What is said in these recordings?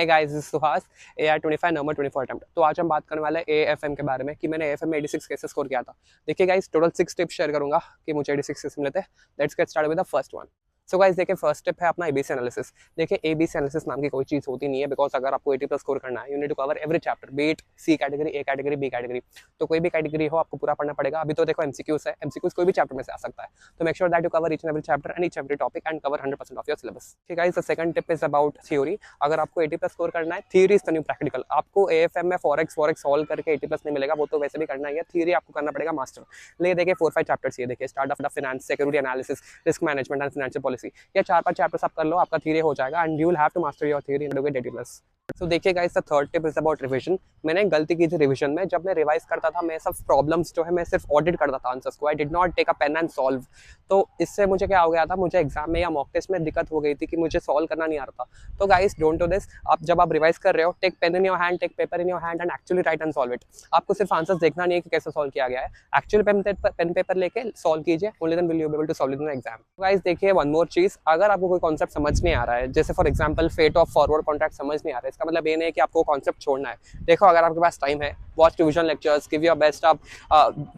Hey guys, this Suhas AR25 number 24 attempt. तो आज हम बात करने वाले हैं AFM के बारे में कि मैंने AFM में 86 कैसे स्कोर किया था। देखिए गाइस, टोटल 6 टिप्स शेयर करूंगा कि मुझे 86 कैसे मिले थे। Let's get start with the first one. So guys देखिए, फर्स्ट स्टेप है अपना एबीसी एनालिसिस। देखिए एबीसी एनालिसिस नाम की कोई चीज होती नहीं है, बिकॉज अगर आपको 80 प्लस स्कोर करना है, you need to cover every chapter, be it C category, A category, B category. तो कोई भी कैटेगरी हो आपको पूरा पढ़ना पड़ेगा। अभी तो देखो एमसीक्यूज है, एमसीक्यूज कोई भी चैप्टर में से आ सकता है। तो make sure that you cover each and every chapter and each every topic and cover 100% of your syllabus. ठीक है, the second tip is about theory. अगर आपको 80 प्लस स्कोर करना है, theory is the new practical. आपको AFM में forex solve करके 80 plus नहीं मिलेगा, वो तो वैसे भी करना ही है। थ्योरी आपको करना पड़ेगा मास्टर। ले देखिए 4-5 चैप्टर्स ये देखिए, start of the finance, security analysis, risk management and financial policy. ये 4-5 चैप्टर्स आप कर लो, आपका थ्योरी हो जाएगा and you will have to master your theory in 80 plus. तो देखिए guys, the third tip is about revision. मैंने गलती की थी रिवीजन में। जब मैं रिवाइज करता था, मैं सब प्रॉब्लम्स जो है मैं सिर्फ ऑडिट करता था आंसर्स को। I did not take a pen and solve. तो इससे मुझे क्या हो गया था, मुझे एग्जाम में या मॉक टेस्ट में दिक्कत हो गई थी कि मुझे सॉल्व करना नहीं आ रहा था। तो गाइस डोंट डू दिस। आप जब आप रिवाइज कर रहे हो, take pen in your hand, take paper in your hand and actually write and solve it. आपको सिर्फ आंसर्स देखना नहीं है कि कैसे सॉल्व किया गया है, एक्चुअल पेन पेपर लेके सॉल्व कीजिए, only then will you be able to solve it in exam. Guys देखिए, वन मोर चीज, अगर आपको कोई कॉन्सेप्ट समझ नहीं आ रहा है, जैसे for example fate of forward contract समझ नहीं आ रहा है, इसका मतलब ये नहीं है कि आपको कॉन्सेप्ट छोड़ना है। देखो, अगर आपके पास टाइम है, watch revision lectures, give your best. आप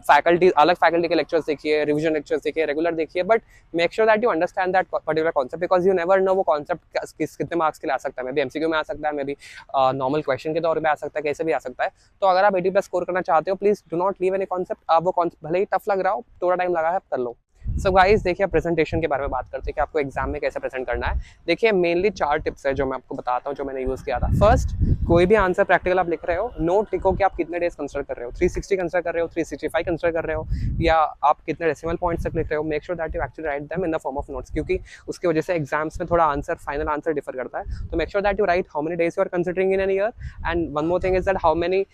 फैकल्टी, अलग फैकल्टी के लेक्चर्स देखिए, रिविजन लेक्चर्स देखिए, रेगुलर देखिए, but make sure that you understand that particular concept, because you never know वो कॉन्सेप्ट कितने मार्क्स के लिए आ सकता है। मे बी एमसीक्यू में आ सकता है, मे बी नॉर्मल क्वेश्चन के तौर पे आ सकता है, कैसे भी आ सकता है। तो अगर आप 80 प्लस स्कोर करना चाहते हो, please do not leave any concept. आप वो कॉन्सेप्ट भले ही टफ लग रहा हो, थोड़ा टाइम लगा है, कर लो। सो गाइस देखिए, प्रेजेंटेशन के बारे में बात करते हैं कि आपको एग्जाम में कैसे प्रेजेंट करना है। देखिए मेनली 4 टिप्स है जो मैं आपको बताता हूँ, जो मैंने यूज किया था। फर्स्ट, कोई भी आंसर प्रैक्टिकल आप लिख रहे हो, नोट लिखो कि आप कितने डेज कंसिडर कर रहे हो। 360 कंसिडर कर रहे हो, 365 कंसिडर कर रहे हो, या आप कितने डेसिमल पॉइंट्स तक लिख रहे हो। Make sure that you actually write them in the form of notes, क्योंकि उसकी वजह से एग्जाम्स में थोड़ा आंसर, फाइनल आंसर डिफर करता है। तो make sure that you write how many days you are considering in an year, and one more thing is that how many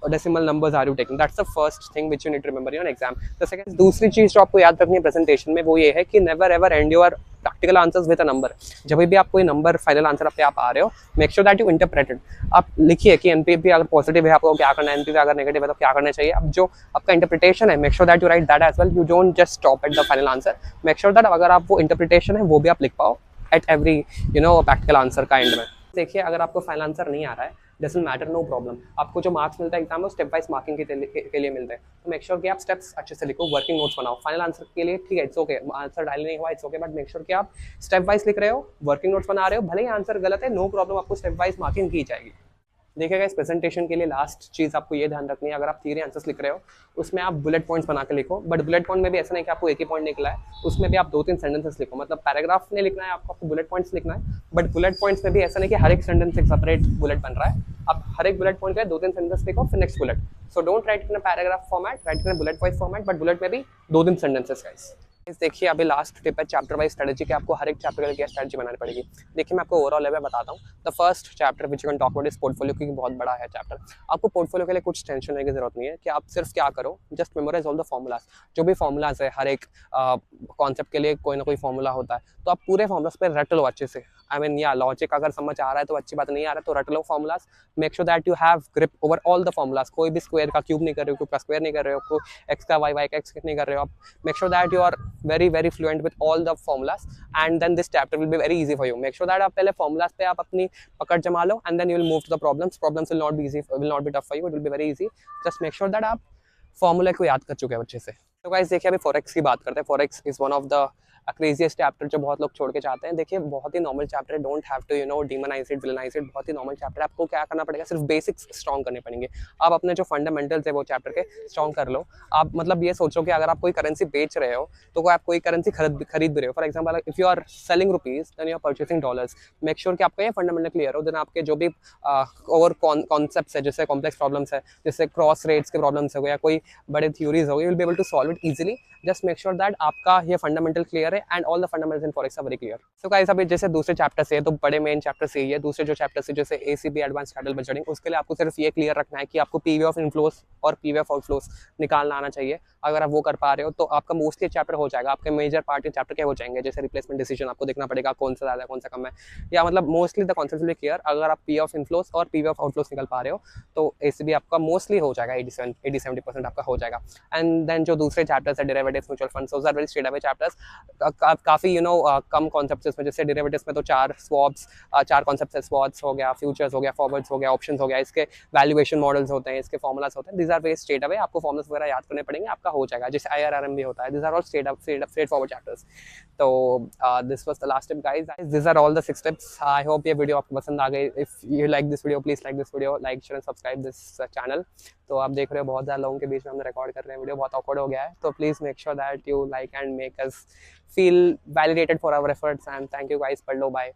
decimal numbers are you taking. That's the first thing which you need to remember in exam. The second, दूसरी चीज जो आपको याद रखनी है presentation में, वो ये है कि never ever and your practical answers with a number. जब भी आप कोई नंबर फाइनल आंसर पे आप आ रहे हो, make sure that you interpreted. आप लिखिए कि एनपीपी अगर पॉजिटिव है आपको क्या करना है, एनपीपी अगर नेगेटिव है तो क्या करना चाहिए। अब जो आपका इंटरप्रिटेशन है, make sure that you write that as well. You don't just stop at the final answer. Make sure that अगर आप वो इंटरप्रिटेशन है वो भी आप लिख पाओ एट एवरी प्रैक्टिकल आंसर का एंड में। देखिए, अगर आपको फाइनल आंसर नहीं आ रहा है, डजंट मैटर, नो प्रॉब्लम। आपको जो मार्क्स मिलता है एग्जाम में, स्टेप वाइज मार्किंग के लिए मिलते हैं। तो मेक श्योर कि आप स्टेप्स अच्छे से लिखो, वर्किंग नोट्स बनाओ। फाइनल आंसर के लिए ठीक है, इट्स ओके, आंसर डाल नहीं हुआ, it's okay, but make sure कि आप स्टेप वाइज लिख रहे हो, वर्किंग नोट्स बना रहे हो। भले ही आंसर गलत है, नो प्रॉब्लम, आपको स्टेप वाइज मार्किंग की जाएगी। देखिएगा, इस प्रेजेंटेशन के लिए लास्ट चीज़ आपको ये ध्यान रखनी है, अगर आप थ्योरी आंसर्स लिख रहे हो, उसमें आप बुलेट पॉइंट्स बना के लिखो। बट बुलेट पॉइंट में भी ऐसा नहीं कि आपको एक ही पॉइंट निकला है, उसमें भी आप 2-3 सेंटेंसेस लिखो। मतलब पैराग्राफ नहीं लिखना है आपको बुलेट पॉइंट्स लिखना है, बट बुलेट पॉइंट्स में भी ऐसा नहीं कि हर एक सेंटेंस एक सेपरेट बुलेट बन रहा है। आप हर एक बुलेट पॉइंट का 2-3 सेंटेंस लिखो, फिर next bullet. So don't write in a paragraph format, right in a bullet wise format, but bullet में भी 2-3 सेंटेंसेस गाइस। देखिए, अभी लास्ट टिप है चैप्टर वाइज स्ट्रेटजी के। आपको हर एक चैप्टर के लिए स्ट्रेटजी बनानी पड़ेगी। देखिए, मैं आपको ओवरऑल लेवल बताता हूँ। The first chapter which you can talk about is portfolio, क्योंकि बहुत बड़ा है चैप्टर। आपको पोर्टफोलियो के लिए कुछ टेंशन लेने की जरूरत नहीं है कि आप सिर्फ क्या करो, just memorise all the formulas. जो भी फॉर्मूलाज है, हर एक कॉन्सेप्ट के लिए कोई ना कोई फॉर्मूला होता है, तो आप पूरे फॉर्मूलाज पे रट लो अच्छे से। आई मीन, या लॉजिक अगर समझ आ रहा है तो अच्छी बात, नहीं आ रहा है तो रट लो formulas. Make sure that you have grip over all the formulas. कोई भी स्क्वायर का क्यूब नहीं कर रहे हो, क्यूब का स्क्वायर नहीं कर रहे हो, कोई एक्स का वाई का एक्स नहीं कर रहे हो आप। Make sure that you are very very fluent with all the formulas, and then this chapter will be very easy for you. Make sure that आप पहले फॉर्मूलाज पे आप अपनी पकड़ जमा लो, and then you will move to the problems. Problems will not be easy, will not be tough for you, it will be very easy. Just make sure that आप formula को याद कर चुके हैं अच्छे से। तो गाइस देखिए, अभी फॉरेक्स की बात करते हैं। Forex is one of the craziest chapter जो बहुत लोग छोड़ के चाहते हैं। देखिए, बहुत ही नॉर्मल चैप्टर है, don't have to demonise it, villainise it. बहुत ही नॉर्मल चैप्टर है। आपको क्या करना पड़ेगा, सिर्फ बेसिक्स स्ट्रॉन्ग करने पड़ेंगे। आप अपने जो फंडामेंटल्स है वो चैप्टर के स्ट्रॉन्ग कर लो। आप मतलब ये सोचो कि अगर आप कोई करेंसी बेच रहे हो, तो आप कोई करेंसी खरीद भी रहे हो। For example, if you are selling rupees, then you are purchasing dollars. Make sure कि आपका ये फंडामेंटल क्लियर हो, देन आपके जो भी और कॉन्सेप्ट्स है, जैसे कॉम्प्लेक्स प्रॉब्लम्स है, जैसे क्रॉस रेट्स के प्रॉब्लम्स हो या कोई बड़े थ्योरीज हो, you will be able to solve it easily. Just make sure that आपका ये फंडामेंटल क्लियर है, and all the fundamentals in forex are very clear. So guys, अभी जैसे दूसरे चैप्टर से है, तो बड़े मेन चैप्टर से ही है। दूसरे जो चैप्टर से जैसे एसीबी एडवांस कैपिटल बजटिंग, उसके लिए आपको सिर्फ ये क्लियर रखना है कि आपको पीवी ऑफ इनफ्लोस और पीवी ऑफ आउटफ्लोस निकालना आना चाहिए। अगर आप वो कर पा रहे हो तो आपका मोस्टली चैप्टर हो जाएगा, आपके मेजर पार्ट के चैप्टर क्या हो जाएंगे, जैसे रिप्लेसमेंट डिसीजन आपको देखना पड़ेगा कौन सा ज़्यादा कौन सा कम है, या मतलब mostly the concept will be clear. अगर आप पी ऑफ इनफ्लोस और पी ऑफ आउटफ्लोस निकल पा रहे हो तो ऐसे भी आपका मोस्टली हो जाएगा, 80-70% आपका हो जाएगा। एंड देन जो दूसरे चैप्टर्स है derivatives mutual funds, those are very straight away chapters, काफ़ी कम कॉन्सेप्ट्स इसमें, जैसे डेरिवेटिव्स में तो 4 स्वॉप्स, 4 कॉन्सेप्ट्स है, स्वॉप्स हो गया, फ्यूचर्स हो गया, फॉरवर्ड्स हो गया, ऑप्शंस हो गया, इसके वैल्यूएशन मॉडल्स होते हैं, इसके फॉर्मुलास होते हैं, these are very straight away, आपको फॉर्मुलास वगैरह याद करने पड़ेंगे, आपका हो जाएगा, जैसे IRRM भी होता है, these are all straightforward chapters. तो this was the last tip guys, this are all the 6 tips. I hope ये वीडियो आपको पसंद आ गई। If you like this video please like this video, like share and subscribe this channel. तो आप देख रहे हो बहुत ज़्यादा लोगों के बीच में हमने रिकॉर्ड कर रहे हैं वीडियो, बहुत ऑकवर्ड हो गया है, तो please make sure that you like and make us feel validated for our efforts, and thank you guys. Padlo, bye.